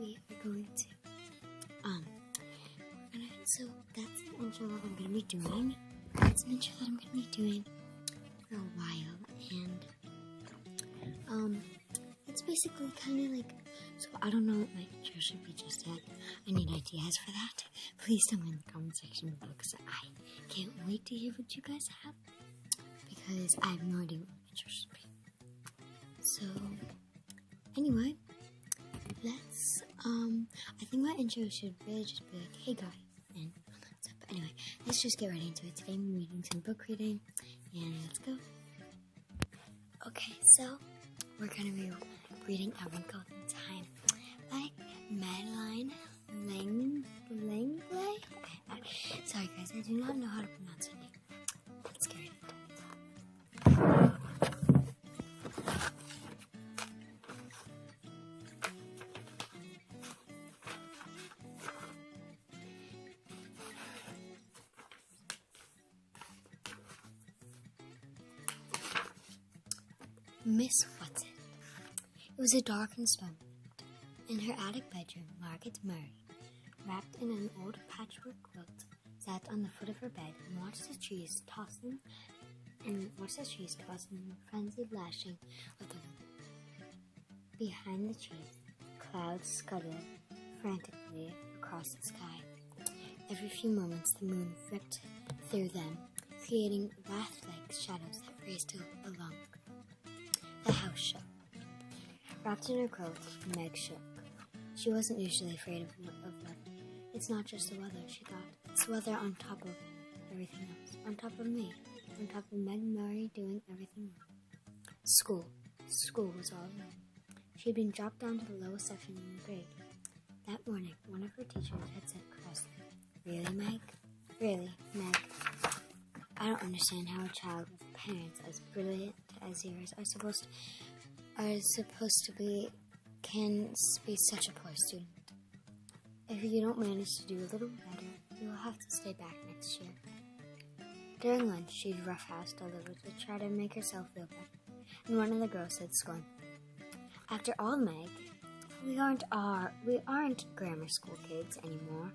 we are going to, so that's an intro that I'm going to be doing. That's an intro that I'm going to be doing for a while, and, it's basically kind of like, so I don't know what my intro should be just yet. I need ideas for that. Please tell me in the comment section below, because I can't wait to hear what you guys have, because I have no idea what my intro should be. So, anyway, let's, I think my intro should really just be like, hey guys, and stuff. But anyway, let's just get right into it. Today I'm reading some book reading, and let's go. Okay, so we're gonna be reading A Wrinkle in Time by Madeline Langer-Wright. Okay, sorry guys, I do not know how to pronounce her name. Let's get right into it. Miss What's It? It was a dark and stormy night. In her attic bedroom, Margaret Murray, wrapped in an old patchwork quilt, sat on the foot of her bed and watched the trees tossing in frenzied lashing of the wind. Behind the trees, clouds scuttled frantically across the sky. Every few moments, the moon ripped through them, creating wraith-like shadows that raced along. The house shook. Wrapped in her quilt, Meg shook. She wasn't usually afraid of weather. It's not just the weather, she thought. It's weather on top of everything else. On top of me. On top of Meg Murray doing everything wrong. School. School was all wrong. She had been dropped down to the lowest section in the grade. That morning, one of her teachers had said crossly, "Really, Meg? Really, Meg? I don't understand how a child with parents as brilliant as yours can be such a poor student. If you don't manage to do a little better, you will have to stay back next year." During lunch, she'd roughhoused a little to try to make herself feel better, and one of the girls said scornfully, "After all, Meg, we aren't grammar school kids anymore.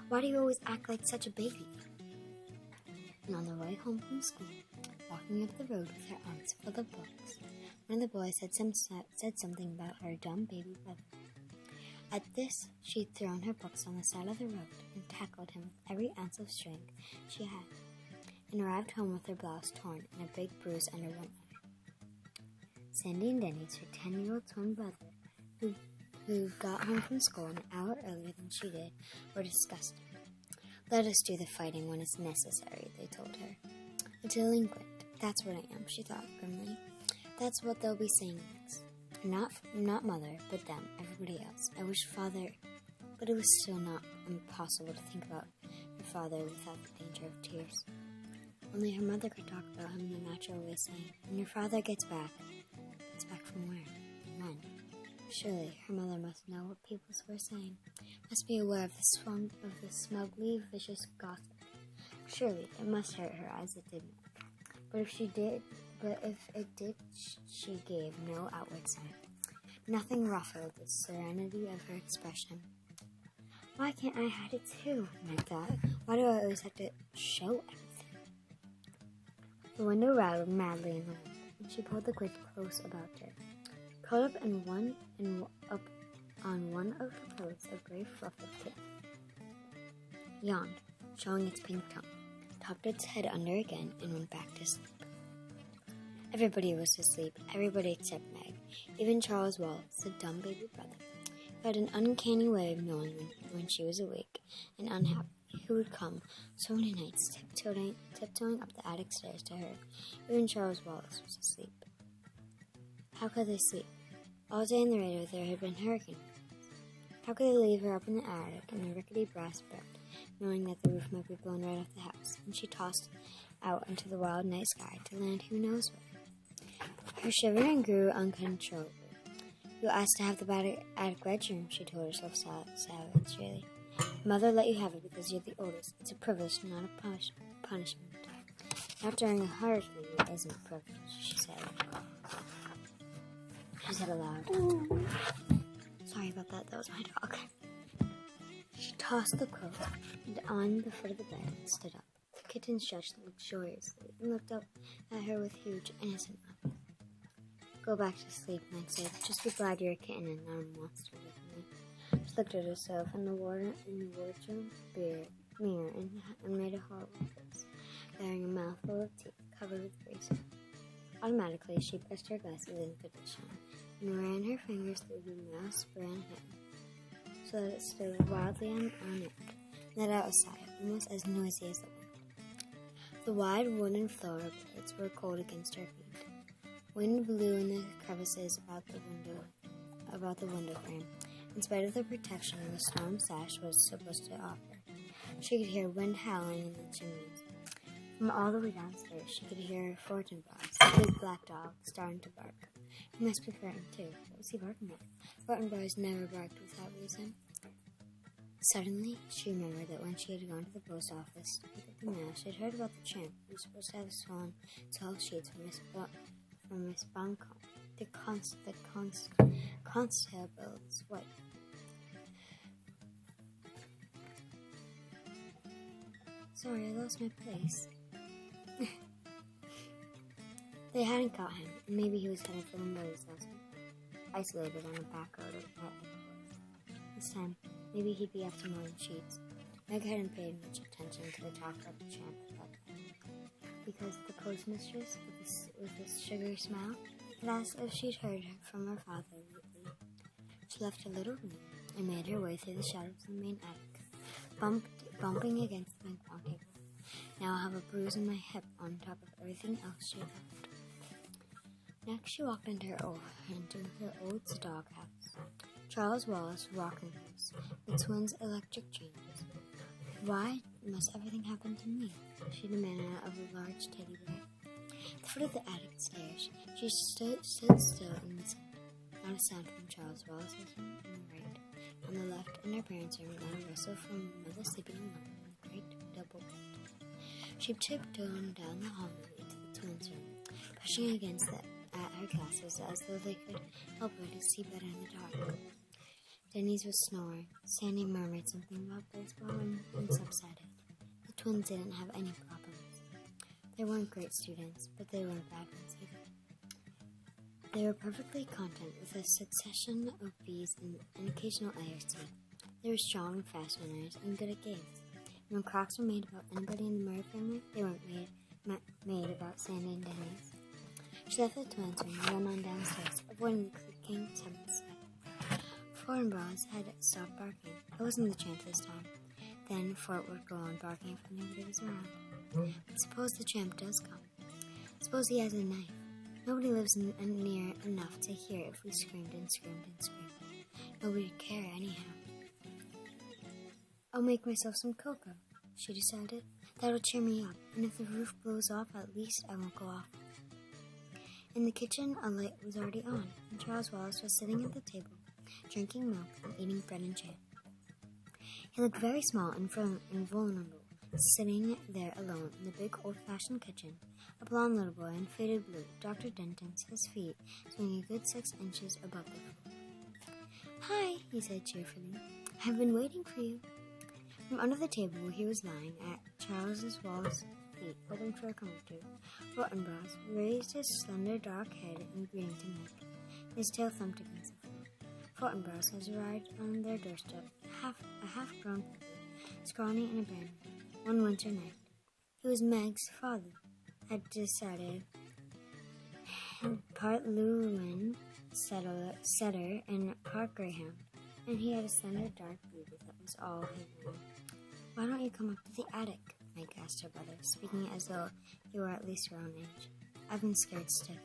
Why do you always act like such a baby?" And on the way home from school, walking up the road with her arms full of books, one of the boys said something about her dumb baby brother. At this, she'd thrown her books on the side of the road and tackled him with every ounce of strength she had, and arrived home with her blouse torn and a big bruise under one eye. Sandy and Denny's, her 10-year-old twin brother, who got home from school an hour earlier than she did, were disgusted. "Let us do the fighting when it's necessary," they told her. "A delinquent, that's what I am," she thought grimly. "That's what they'll be saying next. Not Mother, but them, everybody else. I wish Father..." But it was still not impossible to think about her father without the danger of tears. Only her mother could talk about him in a natural way, saying, "When your father gets back..." Gets back from where? And when? Surely her mother must know what people were saying, must be aware of the smugly vicious gossip. Surely it must hurt her as it did Meg. But if it did, she gave no outward sign. Nothing ruffled the serenity of her expression. "Why can't I hide it too?" Meg thought. "Why do I always have to show everything?" The window rattled madly in the wind, and she pulled the quilt close about her. Curled up on one of the pillows, a gray fluff of kitten yawned, showing its pink tongue, topped its head under again, and went back to sleep. Everybody was asleep, everybody except Meg, even Charles Wallace, the dumb baby brother, who had an uncanny way of knowing when she was awake and unhappy, who would come so many nights tiptoeing up the attic stairs to her. Even Charles Wallace was asleep. How could they sleep? All day in the radio there had been hurricane winds. How could they leave her up in the attic in a rickety brass bed, knowing that the roof might be blown right off the house, and she tossed out into the wild night sky to land who knows where? Her shivering grew uncontrollable. "You asked to have the attic bedroom," she told herself savagely. "Mother let you have it because you're the oldest. It's a privilege, not a punishment. Not during a hurricane, it isn't a privilege," she said aloud. Sorry about that. That was my dog. She tossed the quilt on the foot of the bed and stood up. The kitten stretched luxuriously and looked up at her with huge, innocent eyes. Go back to sleep, Meg said. Just be glad you're a kitten and not a monster with me. She looked at herself in the wardrobe mirror and made a horrible face, bearing a mouthful of teeth covered with razor. Automatically, she pressed her glasses in condition and ran her fingers through the mouse-brown hair so that it stood wildly on her neck, let out a sigh, almost as noisy as the wind. The wide wooden floor blades were cold against her feet. Wind blew in the crevices about the window frame, in spite of the protection the storm sash was supposed to offer. She could hear wind howling in the chimneys. From all the way downstairs, she could hear Fortinbras, the big black dog, starting to bark. He must be frightened too. What was he barking at? Fortinbras never barked without reason. Suddenly, she remembered that when she had gone to the post office to pick up the mail, she had heard about the tramp who was supposed to have stolen 12 sheets from Miss Buncombe, the constable's wife. Sorry, I lost my place. They hadn't caught him, and maybe he was headed for Limbo's last week, isolated on a back road of pet. This time, maybe he'd be after more than sheets. Meg hadn't paid much attention to the talk about the tramp that day, because the postmistress, with a sugary smile, had asked if she'd heard from her father lately. She left her little room and made her way through the shadows of the main attic, bumping against the ping-pong table. Now I have a bruise on my hip on top of everything else she left. Next, she walked into her old doghouse, Charles Wallace rocking house, the twins' electric chains. Why must everything happen to me? She demanded of a large teddy bear. At the foot of the attic stairs, she stood still and listened. Not a sound from Charles Wallace's room on the right. On the left, in her parents' room, not a rustle from mother sleeping alone in the great double bed. She tiptoed down the hallway into the twins' room, pushing against her glasses as though they could help her to see better in the dark. Denise was snoring. Sandy murmured something about baseball and subsided. The twins didn't have any problems. They weren't great students, but they weren't bad ones either. They were perfectly content with a succession of B's and an occasional A or C. They were strong and fast runners and good at games. And when cracks were made about anybody in the Murray family, they weren't made about Sandy and Denise. She left the twins room and ran on downstairs, avoiding the creaking seventh step. Fortinbras had stopped barking. It wasn't the tramp this time. Then Fort would go on barking if nobody was around. But suppose the tramp does come. Suppose he has a knife. Nobody lives near enough to hear if we screamed and screamed and screamed. Nobody'd care anyhow. I'll make myself some cocoa, she decided. That'll cheer me up, and if the roof blows off, at least I won't go off. In the kitchen, a light was already on, and Charles Wallace was sitting at the table, drinking milk and eating bread and jam. He looked very small and vulnerable, sitting there alone in the big old-fashioned kitchen, a blond little boy in faded blue, Dr. Denton's, his feet swinging a good 6 inches above the floor. Hi, he said cheerfully. I've been waiting for you. From under the table where he was lying at Charles Wallace's feet, hoping for a comforter, Fortinbras raised his slender dark head in greeting to Meg. His tail thumped against the floor. Fortinbras has arrived on their doorstep, a half-grown puppy, scrawny and abandoned, one winter night. He was Meg's father, had decided, part Llewellyn setter and part greyhound, and he had a slender dark beauty that was all he wanted. Why don't you come up to the attic? Meg asked her brother, speaking as though he were at least her own age. I've been scared stiff.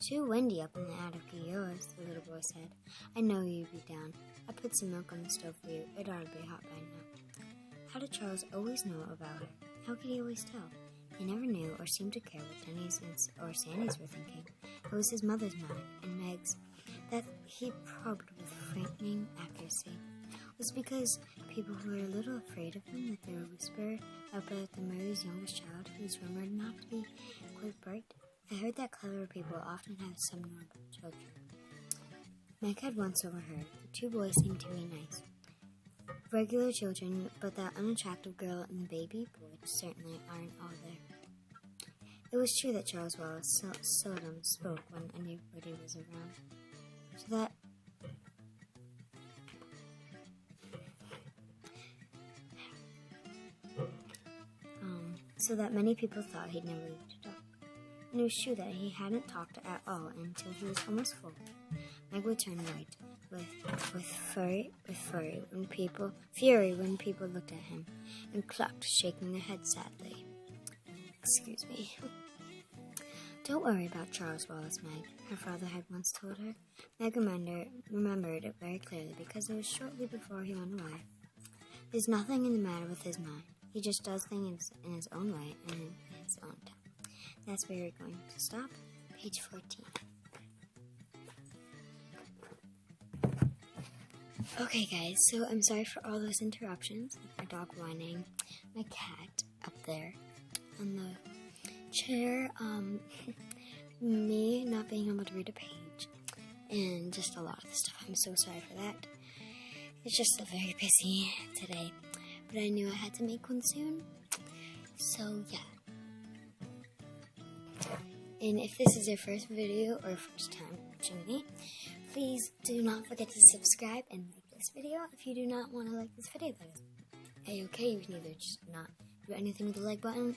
Too windy up in the attic of yours, the little boy said. I know you'd be down. I put some milk on the stove for you. It ought to be hot by now. How did Charles always know about her? How could he always tell? He never knew or seemed to care what Denny's or Sandy's were thinking. It was his mother's mind and Meg's that he probed with frightening accuracy. It was because people were a little afraid of him that they would whisper about the Murray's youngest child, who was rumored not to be quite bright. I heard that clever people often have some normal children. Meg had once overheard the 2 boys seemed to be nice. Regular children, but that unattractive girl and the baby boy certainly aren't all there. It was true that Charles Wallace seldom spoke when anybody was around, so that many people thought he'd never leave to talk. And it was true that he hadn't talked at all until he was almost full. Meg would turn white with fury when people looked at him, and clucked, shaking their head sadly. Excuse me. Don't worry about Charles Wallace, Meg, her father had once told her. Meg remembered it very clearly because it was shortly before he went away. There's nothing in the matter with his mind. He just does things in his own way and in his own time. That's where we're going to stop. Page 14. Okay, guys, so I'm sorry for all those interruptions. My dog whining, my cat up there on the chair, me not being able to read a page, and just a lot of stuff. I'm so sorry for that. It's just very busy today, but I knew I had to make one soon, so yeah. And if this is your first video or first time watching me, please do not forget to subscribe and like this video. If you do not want to like this video, that is a-okay. You can either just not do anything with the like button,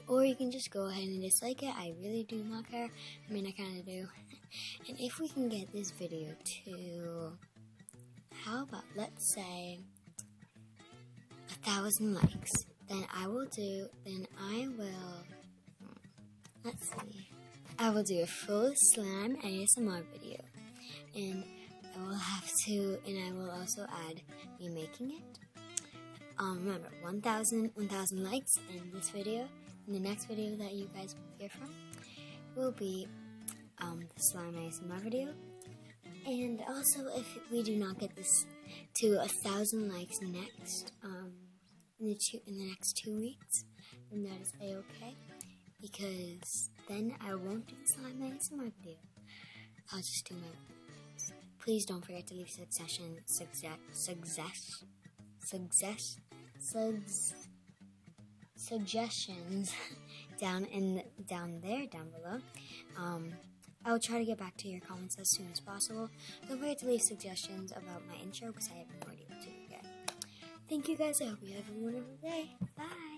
or you can just go ahead and dislike it. I really do not care. I mean, I kind of do. And if we can get this video to, how about, let's say, 1,000 likes, then I will, let's see, I will do a full slime ASMR video, and I will also add me making it. Remember, 1,000 likes in this video, and the next video that you guys will hear from will be the slime ASMR video. And also, if we do not get this to 1,000 likes next, in the next 2 weeks, then that is a-okay, because then I won't do the slime ASMR video. I'll just do my videos. Please don't forget to leave suggestions down below. I'll try to get back to your comments as soon as possible. Don't forget to leave suggestions about my intro because I have no idea what to do yet. Thank you guys. I hope you have a wonderful day. Bye.